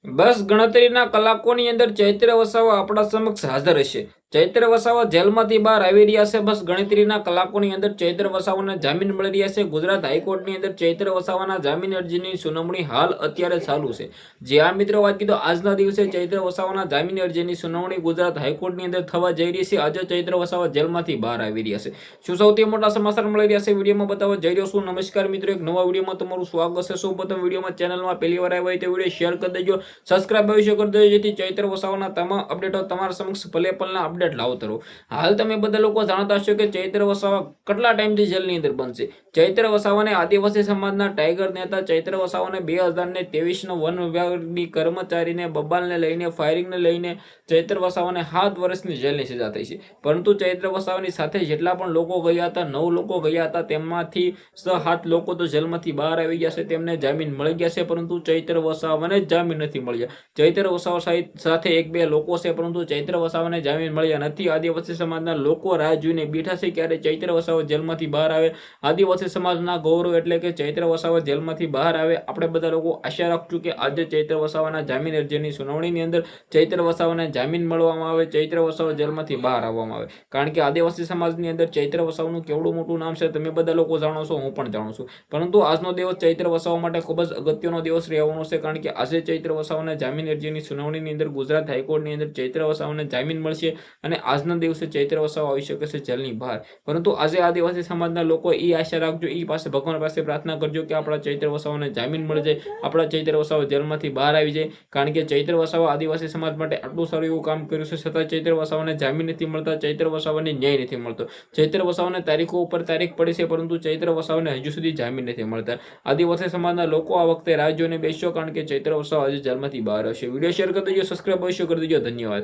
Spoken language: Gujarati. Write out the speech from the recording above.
બસ ગણતરીના કલાકોની અંદર ચૈત્ર વસાવા આપણા સમક્ષ હાજર હશે. ચૈત્ર વસાવા જેલમાંથી બહાર આવી રહ્યા છે. બસ ગણતરીના કલાકોની અંદર ચૈત્ર વસાવાને જામીન મળી રહ્યા છે. ગુજરાત હાઈકોર્ટની અંદર ચૈત્ર વસાવાના જામીન અરજીની સુનાવણી હાલ અત્યારે ચાલુ છે. જે આ મિત્રો વાત કીધો, આજના દિવસે ચૈત્ર વસાવાના જામીન અરજીની સુનાવણી ગુજરાત હાઈકોર્ટની અંદર થવા જઈ રહી છે. આજે ચૈત્ર વસાવા જેલમાંથી બહાર આવી રહ્યા છે. શું સૌથી મોટા સમાચાર મળી રહ્યા છે વિડીયોમાં બતાવવા જઈ રહ્યો છું. નમસ્કાર મિત્રો, એક નવા વિડીયોમાં તમારું સ્વાગત છે. સૌપ્રથમ વિડીયોમાં ચેનલમાં પહેલી વાર આવ્યા હોય તો વિડીયો શેર કરી દેજો, સબસ્ક્રાઇબ અવશ્ય કરી દેજો, જેથી ચૈત્ર વસાવાના તમામ અપડેટો તમારા સમક્ષ ભલે પલના અપડેટ લાવતો રહું. હાલ તમે બધા લોકો જાણતા હશો કે ચૈત્ર વસાવા કેટલા ટાઈમથી જેલની અંદર બંધ છે. ચૈત્ર વસાવાને આદિવાસી સમાજના ટાઈગર નેતા ચૈત્ર વસાવાને 2023 વન વિભાગની કર્મચારીને બબાલને લઈને ફાયરિંગને લઈને ચૈત્ર વસાવાને 7 વર્ષની જેલની સજા થઈ છે. પરંતુ ચૈત્ર વસાવાની સાથે જેટલા પણ લોકો ગયા હતા, 9 લોકો ગયા હતા, તેમાંથી 7 લોકો તો જેલમાંથી બહાર આવી ગયા છે, તેમને જામીન મળી ગયા છે. પરંતુ ચૈત્ર વસાવાને જામીન નથી મળ્યા. ચૈત્ર વસાવા સાથે 1-2 લોકો છે, પરંતુ ચૈત્ર વસાવાને જામીન મળ્યા નથી. આદિવાસી સમાજના લોકો રાહ જોઈને બેઠા છે ક્યારે ચૈત્ર વસાવા જેલમાંથી બહાર આવે. આદિવાસી સમાજના ગૌરવ એટલે કે ચૈત્ર વસાવા જેલમાંથી બહાર આવે. આપણે બધા લોકો આશા રાખશું કે આજે ચૈત્ર વસાવાના જામીન અરજીની સુનાવણીની અંદર ચૈત્ર વસાવાને જામીન મળવામાં આવે, ચૈત્ર વસાવા જેલમાંથી બહાર આવવામાં આવે. કારણ કે આદિવાસી સમાજની અંદર ચૈત્ર વસાવાનું કેવડું મોટું નામ છે તમે બધા લોકો જાણો છો, હું પણ જાણું છું. પરંતુ આજનો દિવસ ચૈત્ર વસાવા માટે ખૂબ જ અગત્યનો દિવસ રહેવાનો છે. કારણ કે આજે ચૈત્ર વસાવાના જામીન અરજીની સુનાવણીની અંદર ગુજરાત હાઈકોર્ટની અંદર ચૈત્ર વસાવાને જામીન મળશે અને આજના દિવસે ચૈત્ર વસાવા આવી શકે છે જેલની બહાર. પરંતુ આજે આદિવાસી સમાજના લોકો એ આશા રાખજો, એ પાસે ભગવાન પાસે પ્રાર્થના કરજો કે આપણા ચૈત્ર વસાવાને જામીન મળી જાય, આપણા ચૈત્ર વસાવા જેલમાંથી બહાર આવી જાય. કારણ કે ચૈત્ર વસાવા આદિવાસી સમાજ માટે આટલું સારું એવું કામ કર્યું છે, છતાં ચૈત્ર વસાવાને જામીન નથી મળતા, ચૈત્ર વસાવાને ન્યાય નથી મળતો. ચૈત્ર વસાવાને તારીખો ઉપર તારીખ પડી છે, પરંતુ ચૈત્ર વસાવાને હજુ સુધી જામીન નથી મળતા. આદિવાસી સમાજના લોકો આ વખતે રાહ જોઈને બેસ્યો, કારણ કે ચૈત્ર વસાવા આજે જેલમાંથી બહાર આવશે. વિડીયો શેર કરી દેજો, સબસ્ક્રાઇબ અવશ્ય કરી દેજો. ધન્યવાદ.